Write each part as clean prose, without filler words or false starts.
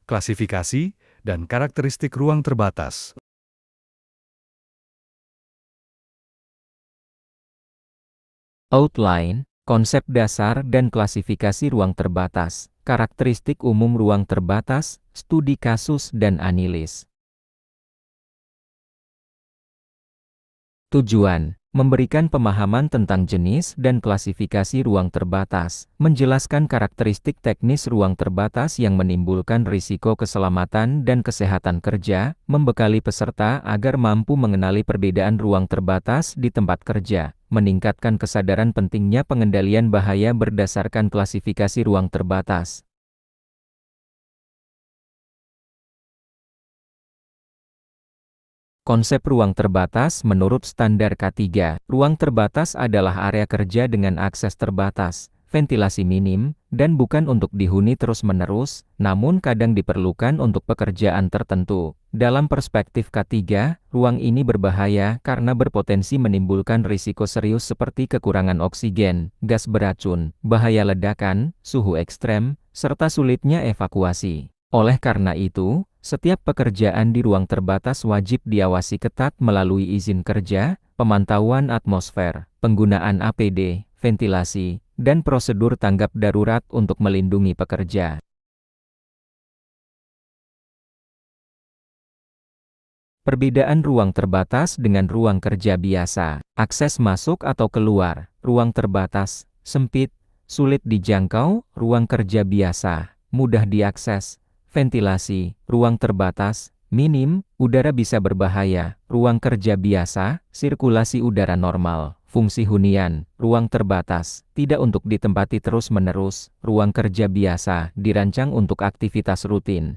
klasifikasi, dan karakteristik ruang terbatas. Outline, konsep dasar dan klasifikasi ruang terbatas, karakteristik umum ruang terbatas, studi kasus dan analisis. Tujuan, memberikan pemahaman tentang jenis dan klasifikasi ruang terbatas, menjelaskan karakteristik teknis ruang terbatas yang menimbulkan risiko keselamatan dan kesehatan kerja, membekali peserta agar mampu mengenali perbedaan ruang terbatas di tempat kerja, meningkatkan kesadaran pentingnya pengendalian bahaya berdasarkan klasifikasi ruang terbatas. Konsep ruang terbatas menurut standar K3, ruang terbatas adalah area kerja dengan akses terbatas, ventilasi minim, dan bukan untuk dihuni terus-menerus, namun kadang diperlukan untuk pekerjaan tertentu. Dalam perspektif K3, ruang ini berbahaya karena berpotensi menimbulkan risiko serius seperti kekurangan oksigen, gas beracun, bahaya ledakan, suhu ekstrem, serta sulitnya evakuasi. Oleh karena itu, setiap pekerjaan di ruang terbatas wajib diawasi ketat melalui izin kerja, pemantauan atmosfer, penggunaan APD, ventilasi, dan prosedur tanggap darurat untuk melindungi pekerja. Perbedaan ruang terbatas dengan ruang kerja biasa. Akses masuk atau keluar. Ruang terbatas, sempit, sulit dijangkau. Ruang kerja biasa, mudah diakses. Ventilasi, ruang terbatas, minim, udara bisa berbahaya. Ruang kerja biasa, sirkulasi udara normal. Fungsi hunian, ruang terbatas, tidak untuk ditempati terus-menerus. Ruang kerja biasa, dirancang untuk aktivitas rutin.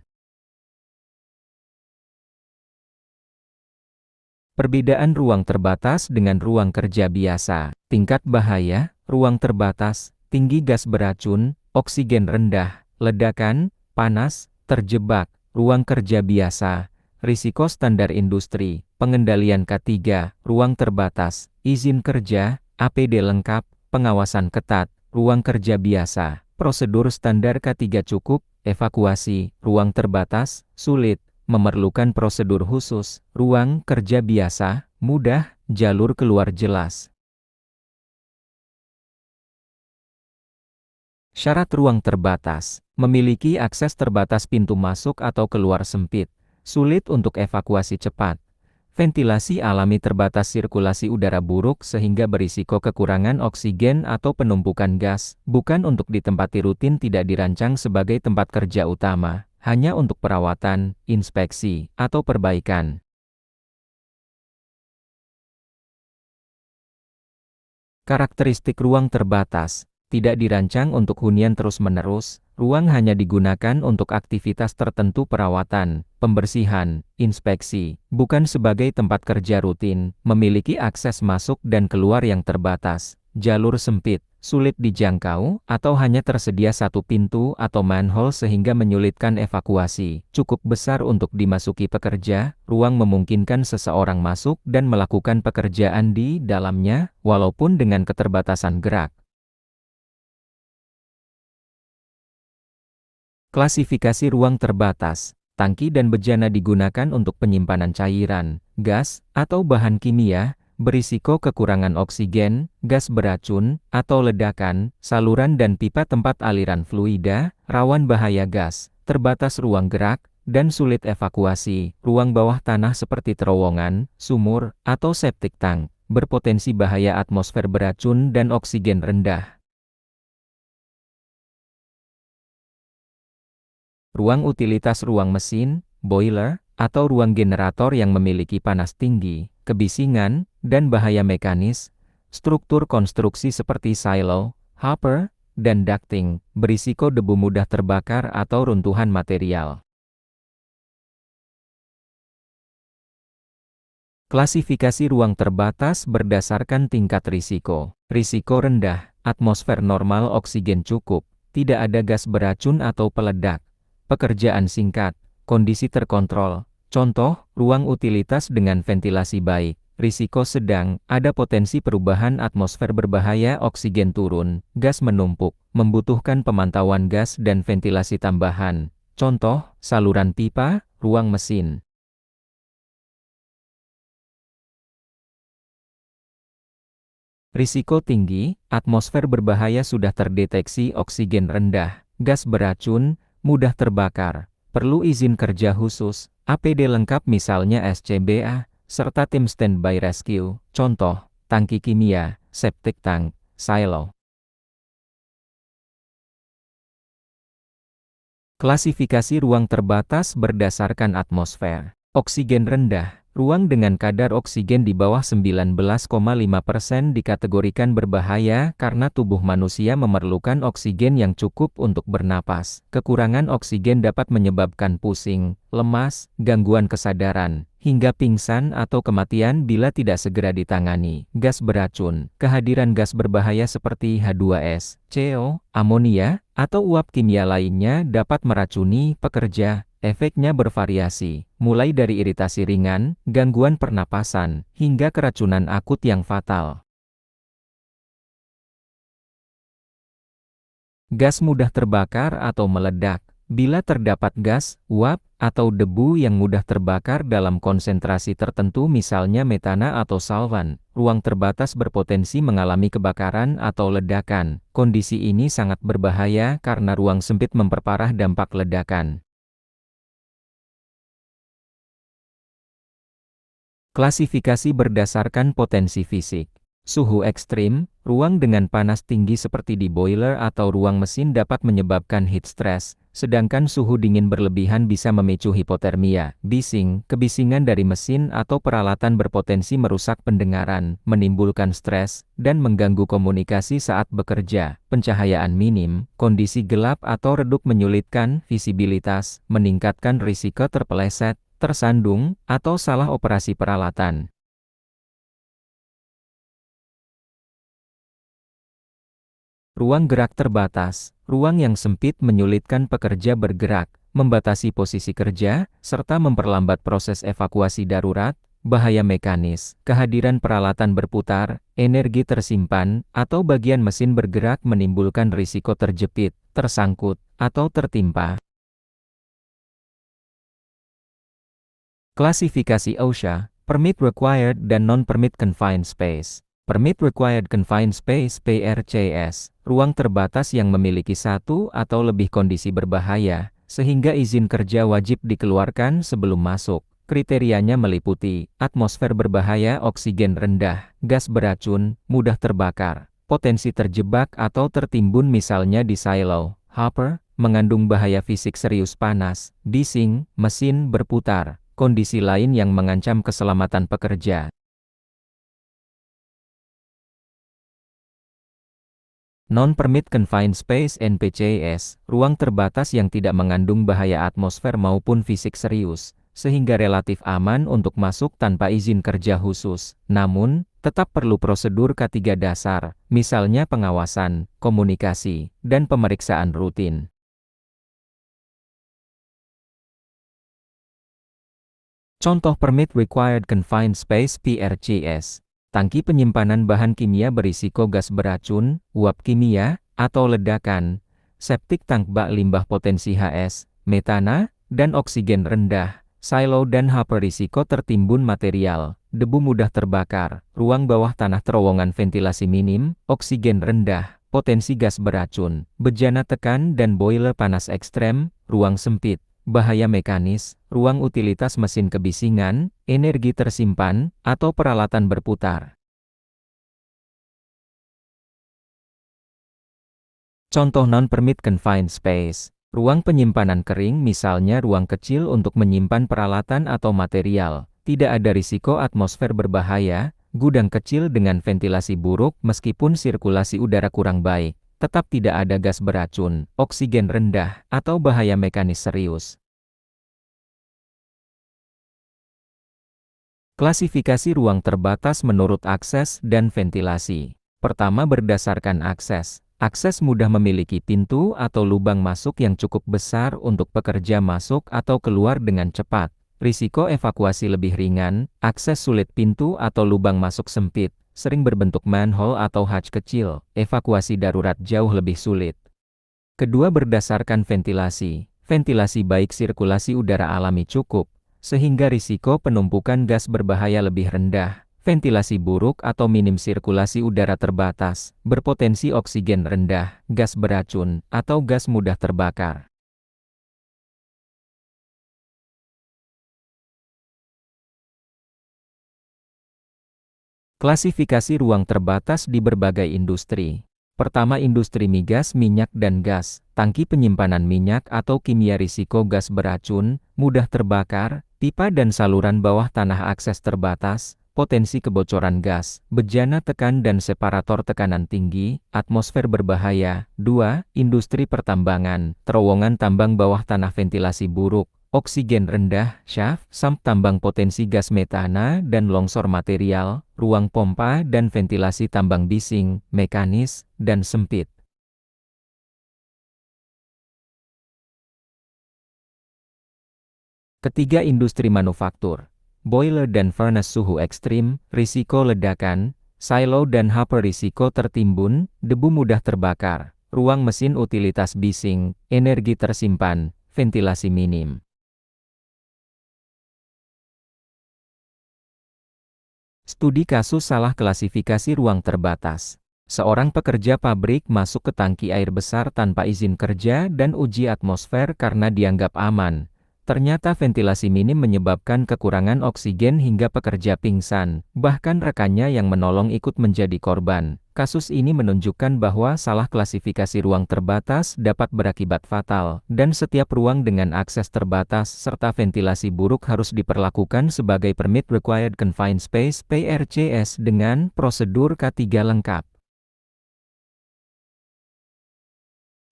Perbedaan ruang terbatas dengan ruang kerja biasa. Tingkat bahaya, ruang terbatas, tinggi gas beracun, oksigen rendah, ledakan, panas, terjebak. Ruang kerja biasa, risiko standar industri, pengendalian K3, ruang terbatas, izin kerja, APD lengkap, pengawasan ketat. Ruang kerja biasa, prosedur standar K3 cukup, evakuasi, ruang terbatas, sulit, memerlukan prosedur khusus. Ruang kerja biasa, mudah, jalur keluar jelas. Syarat ruang terbatas, memiliki akses terbatas pintu masuk atau keluar sempit, sulit untuk evakuasi cepat. Ventilasi alami terbatas sirkulasi udara buruk sehingga berisiko kekurangan oksigen atau penumpukan gas, bukan untuk ditempati rutin tidak dirancang sebagai tempat kerja utama. Hanya untuk perawatan, inspeksi, atau perbaikan. Karakteristik ruang terbatas, tidak dirancang untuk hunian terus-menerus, ruang hanya digunakan untuk aktivitas tertentu perawatan, pembersihan, inspeksi, bukan sebagai tempat kerja rutin, memiliki akses masuk dan keluar yang terbatas, jalur sempit, sulit dijangkau, atau hanya tersedia satu pintu atau manhole sehingga menyulitkan evakuasi. Cukup besar untuk dimasuki pekerja, ruang memungkinkan seseorang masuk dan melakukan pekerjaan di dalamnya, walaupun dengan keterbatasan gerak. Klasifikasi ruang terbatas. Tangki dan bejana digunakan untuk penyimpanan cairan, gas, atau bahan kimia, berisiko kekurangan oksigen, gas beracun, atau ledakan. Saluran dan pipa tempat aliran fluida, rawan bahaya gas, terbatas ruang gerak, dan sulit evakuasi. Ruang bawah tanah seperti terowongan, sumur, atau septic tank, berpotensi bahaya atmosfer beracun dan oksigen rendah. Ruang utilitas, ruang mesin, boiler, atau ruang generator yang memiliki panas tinggi, kebisingan, dan bahaya mekanis. Struktur konstruksi seperti silo, hopper, dan ducting, berisiko debu mudah terbakar atau runtuhan material. Klasifikasi ruang terbatas berdasarkan tingkat risiko. Risiko rendah, atmosfer normal, oksigen cukup, tidak ada gas beracun atau peledak. Pekerjaan singkat, kondisi terkontrol. Contoh, ruang utilitas dengan ventilasi baik. Risiko sedang, ada potensi perubahan atmosfer berbahaya, oksigen turun, gas menumpuk, membutuhkan pemantauan gas dan ventilasi tambahan. Contoh, saluran pipa, ruang mesin. Risiko tinggi, atmosfer berbahaya sudah terdeteksi oksigen rendah, gas beracun, mudah terbakar. Perlu izin kerja khusus, APD lengkap misalnya SCBA, serta tim standby rescue. Contoh, tangki kimia, septic tank, silo. Klasifikasi ruang terbatas berdasarkan atmosfer. Oksigen rendah. Ruang dengan kadar oksigen di bawah 19,5% dikategorikan berbahaya karena tubuh manusia memerlukan oksigen yang cukup untuk bernapas. Kekurangan oksigen dapat menyebabkan pusing, lemas, gangguan kesadaran, hingga pingsan atau kematian bila tidak segera ditangani. Gas beracun. Kehadiran gas berbahaya seperti H2S, CO, amonia, atau uap kimia lainnya dapat meracuni pekerja. Efeknya bervariasi, mulai dari iritasi ringan, gangguan pernapasan, hingga keracunan akut yang fatal. Gas mudah terbakar atau meledak. Bila terdapat gas, uap, atau debu yang mudah terbakar dalam konsentrasi tertentu misalnya metana atau solvan, ruang terbatas berpotensi mengalami kebakaran atau ledakan. Kondisi ini sangat berbahaya karena ruang sempit memperparah dampak ledakan. Klasifikasi berdasarkan potensi fisik. Suhu ekstrim, ruang dengan panas tinggi seperti di boiler atau ruang mesin dapat menyebabkan heat stress, sedangkan suhu dingin berlebihan bisa memicu hipotermia. Bising, kebisingan dari mesin atau peralatan berpotensi merusak pendengaran, menimbulkan stres, dan mengganggu komunikasi saat bekerja. Pencahayaan minim, kondisi gelap atau redup menyulitkan visibilitas, meningkatkan risiko terpeleset, tersandung, atau salah operasi peralatan. Ruang gerak terbatas. Ruang yang sempit menyulitkan pekerja bergerak, membatasi posisi kerja, serta memperlambat proses evakuasi darurat. Bahaya mekanis. Kehadiran peralatan berputar, energi tersimpan, atau bagian mesin bergerak menimbulkan risiko terjepit, tersangkut, atau tertimpa. Klasifikasi OSHA, Permit Required dan Non-Permit Confined Space. Permit Required Confined Space (PRCS), ruang terbatas yang memiliki satu atau lebih kondisi berbahaya, sehingga izin kerja wajib dikeluarkan sebelum masuk. Kriterianya meliputi, atmosfer berbahaya, oksigen rendah, gas beracun, mudah terbakar, potensi terjebak atau tertimbun misalnya di silo, hopper, mengandung bahaya fisik serius panas, bising, mesin berputar. Kondisi lain yang mengancam keselamatan pekerja. Non-Permit Confined Space (NPCS), ruang terbatas yang tidak mengandung bahaya atmosfer maupun fisik serius, sehingga relatif aman untuk masuk tanpa izin kerja khusus. Namun, tetap perlu prosedur K3 dasar, misalnya pengawasan, komunikasi, dan pemeriksaan rutin. Contoh Permit Required Confined Space (PRCS). Tangki penyimpanan bahan kimia berisiko gas beracun, uap kimia, atau ledakan. Septic tank bak limbah potensi HS, metana, dan oksigen rendah. Silo dan hopper risiko tertimbun material, debu mudah terbakar. Ruang bawah tanah terowongan ventilasi minim, oksigen rendah, potensi gas beracun. Bejana tekan dan boiler panas ekstrem, ruang sempit. Bahaya mekanis, ruang utilitas mesin kebisingan, energi tersimpan, atau peralatan berputar. Contoh Non-Permit Confined Space. Ruang penyimpanan kering misalnya ruang kecil untuk menyimpan peralatan atau material. Tidak ada risiko atmosfer berbahaya, gudang kecil dengan ventilasi buruk meskipun sirkulasi udara kurang baik. Tetap tidak ada gas beracun, oksigen rendah, atau bahaya mekanis serius. Klasifikasi ruang terbatas menurut akses dan ventilasi. Pertama berdasarkan akses. Akses mudah memiliki pintu atau lubang masuk yang cukup besar untuk pekerja masuk atau keluar dengan cepat. Risiko evakuasi lebih ringan, akses sulit pintu atau lubang masuk sempit, sering berbentuk manhole atau hatch kecil, evakuasi darurat jauh lebih sulit. Kedua berdasarkan ventilasi. ventilasi baik sirkulasi udara alami cukup, sehingga risiko penumpukan gas berbahaya lebih rendah. Ventilasi buruk atau minim sirkulasi udara terbatas, berpotensi oksigen rendah, gas beracun, atau gas mudah terbakar. Klasifikasi ruang terbatas di berbagai industri. Pertama, industri migas, minyak dan gas, tangki penyimpanan minyak atau kimia risiko gas beracun, mudah terbakar, pipa dan saluran bawah tanah akses terbatas, potensi kebocoran gas, bejana tekan dan separator tekanan tinggi, atmosfer berbahaya. 2. Industri pertambangan, terowongan tambang bawah tanah ventilasi buruk, oksigen rendah, shaft, sump tambang potensi gas metana dan longsor material, ruang pompa dan ventilasi tambang bising, mekanis, dan sempit. Ketiga, industri manufaktur, boiler dan furnace suhu ekstrim, risiko ledakan, silo dan hopper risiko tertimbun, debu mudah terbakar, ruang mesin utilitas bising, energi tersimpan, ventilasi minim. Studi kasus salah klasifikasi ruang terbatas. Seorang pekerja pabrik masuk ke tangki air besar tanpa izin kerja dan uji atmosfer karena dianggap aman. Ternyata ventilasi minim menyebabkan kekurangan oksigen hingga pekerja pingsan, bahkan rekannya yang menolong ikut menjadi korban. Kasus ini menunjukkan bahwa salah klasifikasi ruang terbatas dapat berakibat fatal, dan setiap ruang dengan akses terbatas serta ventilasi buruk harus diperlakukan sebagai Permit Required Confined Space (PRCS) dengan prosedur K3 lengkap.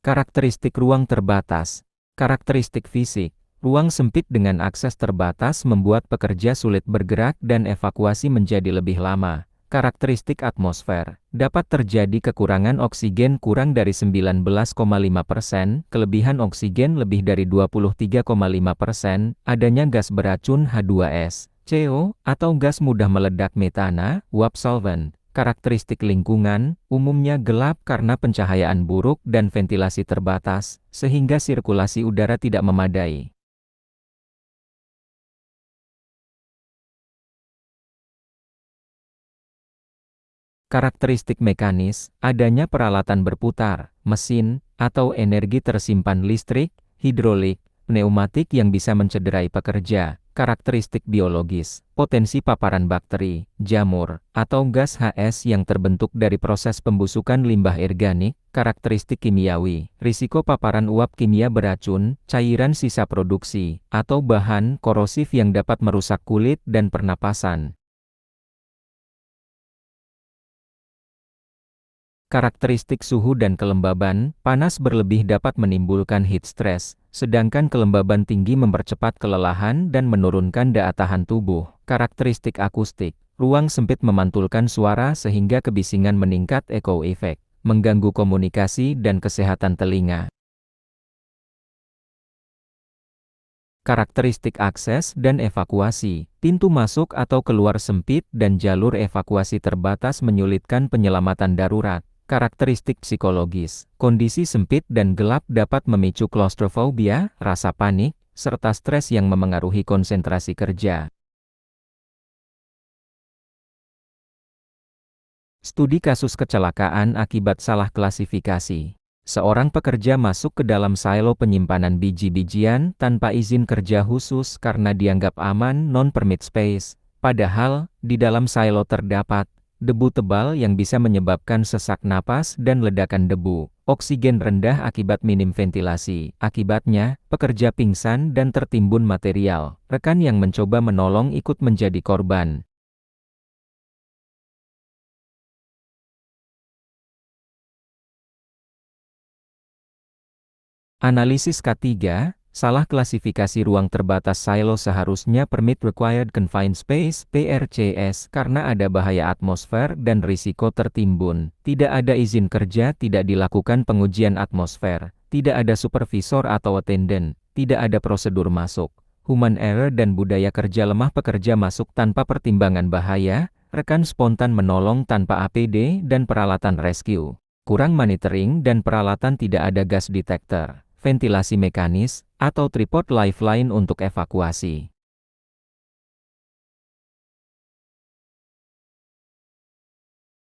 Karakteristik ruang terbatas. Karakteristik fisik. Ruang sempit dengan akses terbatas membuat pekerja sulit bergerak dan evakuasi menjadi lebih lama. Karakteristik atmosfer. Dapat terjadi kekurangan oksigen kurang dari 19,5%, kelebihan oksigen lebih dari 23,5%, adanya gas beracun H2S, CO, atau gas mudah meledak metana, uap solvent. Karakteristik lingkungan, umumnya gelap karena pencahayaan buruk dan ventilasi terbatas, sehingga sirkulasi udara tidak memadai. Karakteristik mekanis, adanya peralatan berputar, mesin, atau energi tersimpan listrik, hidrolik, pneumatik yang bisa mencederai pekerja. Karakteristik biologis, potensi paparan bakteri, jamur, atau gas HS yang terbentuk dari proses pembusukan limbah organik. Karakteristik kimiawi, risiko paparan uap kimia beracun, cairan sisa produksi, atau bahan korosif yang dapat merusak kulit dan pernapasan. Karakteristik suhu dan kelembaban, panas berlebih dapat menimbulkan heat stress, sedangkan kelembaban tinggi mempercepat kelelahan dan menurunkan daya tahan tubuh. Karakteristik akustik, ruang sempit memantulkan suara sehingga kebisingan meningkat echo effect, mengganggu komunikasi dan kesehatan telinga. Karakteristik akses dan evakuasi, pintu masuk atau keluar sempit dan jalur evakuasi terbatas menyulitkan penyelamatan darurat. Karakteristik psikologis, kondisi sempit dan gelap dapat memicu klaustrofobia, rasa panik, serta stres yang memengaruhi konsentrasi kerja. Studi kasus kecelakaan akibat salah klasifikasi. Seorang pekerja masuk ke dalam silo penyimpanan biji-bijian tanpa izin kerja khusus karena dianggap aman non-permit space. Padahal, di dalam silo terdapat debu tebal yang bisa menyebabkan sesak napas dan ledakan debu. Oksigen rendah akibat minim ventilasi. Akibatnya, pekerja pingsan dan tertimbun material. Rekan yang mencoba menolong ikut menjadi korban. Analisis K3, salah klasifikasi ruang terbatas silo seharusnya Permit Required Confined Space (PRCS) karena ada bahaya atmosfer dan risiko tertimbun. Tidak ada izin kerja, tidak dilakukan pengujian atmosfer, tidak ada supervisor atau attendant, tidak ada prosedur masuk. Human error dan budaya kerja lemah, pekerja masuk tanpa pertimbangan bahaya, rekan spontan menolong tanpa APD dan peralatan rescue. Kurang monitoring dan peralatan, tidak ada gas detector. ventilasi mekanis, atau tripod lifeline untuk evakuasi.